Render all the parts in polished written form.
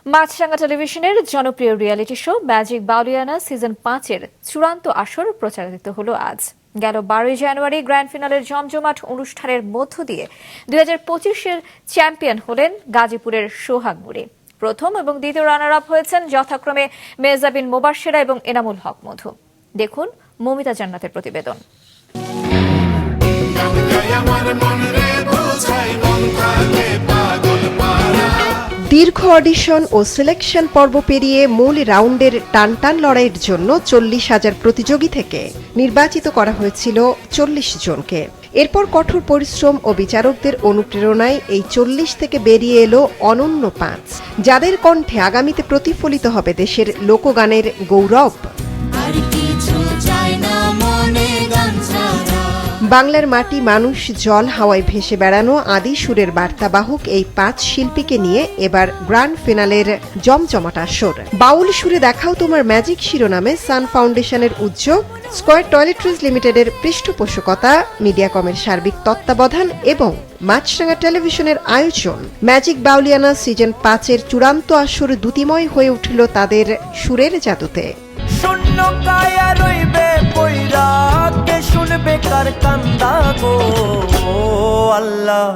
মাছরাঙা টেলিভিশনের জনপ্রিয় reality show magic Bauliana season 5-এর চূড়ান্ত আসর প্রচারিত হলো আজ। গেল 12 জানুয়ারি গ্র্যান্ড ফিনালের জমজমাট অনুষ্ঠানের মধ্য দিয়ে 2025-এর চ্যাম্পিয়ন হলেন গাজীপুরের সোহাগ নুরী। প্রথম এবং দ্বিতীয় রানার আপ হয়েছেন যথাক্রমে মেহজাবিন মোবাশ্বেরা এবং এনামুল হক মধু। দেখুন মৌমিতা জান্নাতের প্রতিবেদন। দীর্ঘ অডিশন ও সিলেকশন পর্ব পেরিয়ে মূল রাউন্ডের টানটান লড়াইয়ের জন্য 40,000 প্রতিযোগী থেকে নির্বাচিত করা হয়েছিল 40 জনকে। এরপর কঠোর পরিশ্রম ও বিচারকদের অনুপ্রেরণায় এই 40 থেকে বেরিয়ে এলো অনন্য 5, যাদের কণ্ঠে আগামীতে প্রতিফলিত হবে দেশের লোকগানের গৌরব। বাংলার মাটি, মানুষ, জল, হাওয়ায় ভেসে বেড়ানো আদি সুরের বার্তাবাহক এই 5 শিল্পীকে নিয়ে এবার গ্র্যান্ড ফিনালের জমজমাট আসর। বাউল সুরে দেখাও তোমার ম্যাজিক শিরোনামে সান ফাউন্ডেশনের উদ্যোগ, স্কয়ার টয়লেট্রিজ লিমিটেডের পৃষ্ঠপোষকতা, মিডিয়াকমের সার্বিক তত্ত্বাবধান এবং মাছরাঙা টেলিভিশনের আয়োজন ম্যাজিক বাউলিয়ানা সিজন 5-এর চূড়ান্ত আসর দ্যুতিময় হয়ে উঠল তাদের সুরের জাদুতে। শূন্য কায়া রইবে পয়রা কে শুনবে কার কান্দা গো। ও আল্লাহ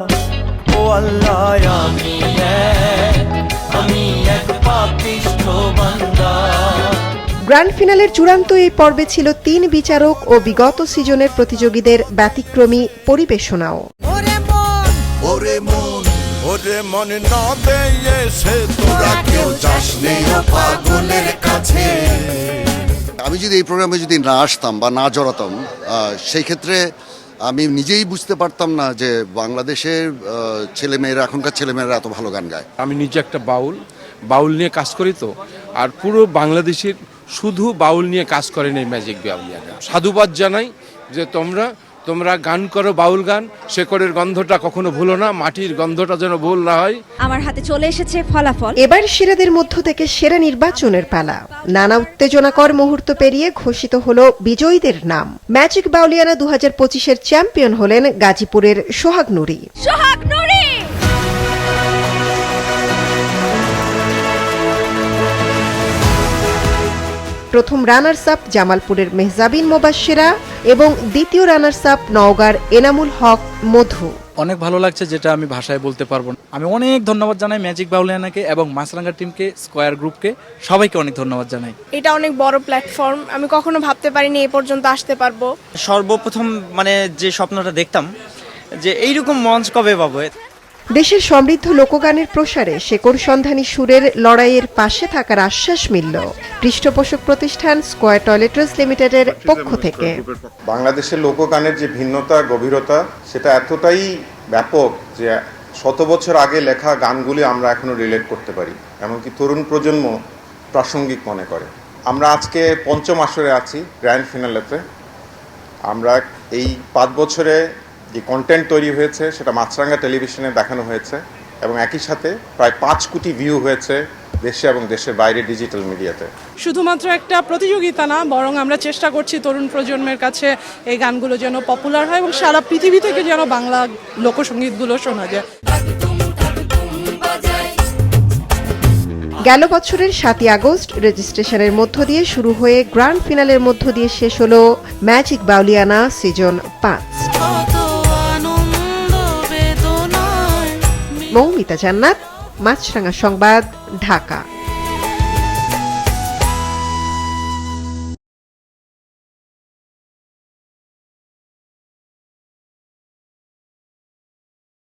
আমি এক পাপিষ্ঠ বান্দা। গ্র্যান্ড ফিনালের চূড়ান্ত এই পর্বে ছিল 3 বিচারক ও বিগত সিজনের প্রতিযোগীদের ব্যতিক্রমী পরিবেশনাও। ওরে মন না পেয়েছে তোরা কেউ যাসনি পাগলের কাছে। আমি যদি এই প্রোগ্রামে যদি না আসতাম বা না জড়াতাম, সেই ক্ষেত্রে আমি নিজেই বুঝতে পারতাম না যে বাংলাদেশের ছেলেমেয়েরা, এখনকার ছেলেমেয়েরা এত ভালো গান গায়। আমি নিজে একটা বাউল নিয়ে কাজ করি তো, আর পুরো বাংলাদেশের শুধু বাউল নিয়ে কাজ করেন এই ম্যাজিক বাউলিয়ানা। সাধুবাদ জানাই যে তোমরা গান করো বাউল গান, শেকড়ের গন্ধটা কখনো ভুলো না, মাটির গন্ধটা যেন ভুল না হয়। আমার হাতে চলে এসেছে ফলাফল। এবার সেরাদের মধ্য থেকে সেরা নির্বাচনের পালা। নানা উত্তেজনাকর মুহূর্ত পেরিয়ে ঘোষিত হলো বিজয়ীদের নাম। ম্যাজিক বাউলিয়ানা 2025-এর চ্যাম্পিয়ন হলেন গাজীপুরের সোহাগ নুরী। প্রথম রানার্স আপ জামালপুরের মেহজাবিন মোবাশ্বেরা এবং দ্বিতীয় রানার্স আপ নওগাঁর এনামুল হক মধু। অনেক ভালো লাগছে, যেটা আমি ভাষায় বলতে পারবো না। আমি অনেক ধন্যবাদ জানাই ম্যাজিক বাউলিয়ানাকে এবং মাছরাঙা টিমকে, স্কয়ার গ্রুপকে, সবাইকে অনেক ধন্যবাদ জানাই। এটা অনেক বড় প্ল্যাটফর্ম, আমি কখনো ভাবতে পারিনি এই পর্যন্ত আসতে পারবো। সর্বপ্রথম যে স্বপ্নটা দেখতাম যে এইরকম মঞ্চ কবে পাবো। দেশের সমৃদ্ধ লোকগানের প্রসারে শেকড় সন্ধানী সুরের লড়াইয়ের পাশে থাকার আশ্বাস মিলল পৃষ্ঠপোষক প্রতিষ্ঠান স্কয়ার টয়লেট্রিজ লিমিটেডের পক্ষ থেকে। বাংলাদেশের লোকগানের যে ভিন্নতা, গভীরতা, সেটা এতটাই ব্যাপক যে শত বছর আগে লেখা গানগুলি আমরা এখনো রিলেট করতে পারি, এমনকি তরুণ প্রজন্ম প্রাসঙ্গিক মনে করে। আমরা আজকে 5ম আসরে আছি, গ্র্যান্ড ফিনালেতে। আমরা এই 5 বছরে যে কন্টেন্ট তৈরি হয়েছে সেটা মাছরাঙা টেলিভিশনে দেখানো হয়েছে এবং একই সাথে প্রায় 5 কোটি ভিউ হয়েছে দেশে এবং দেশের বাইরে ডিজিটাল মিডিয়াতে। শুধুমাত্র একটা প্রতিযোগিতা না, বরং আমরা চেষ্টা করছি তরুণ প্রজন্মের কাছে এই গানগুলো যেন পপুলার হয় এবং সারা পৃথিবী থেকে যেন বাংলা লোকসঙ্গীতগুলো শোনা যায়। গেল বছরের 7ই আগস্ট রেজিস্ট্রেশনের মধ্য দিয়ে শুরু হয়ে গ্র্যান্ড ফিনালের মধ্য দিয়ে শেষ হলো ম্যাজিক বাউলিয়ানা সিজন 5। মৌমিতা জান্নাত, মাছরাঙা সংবাদ, ঢাকা।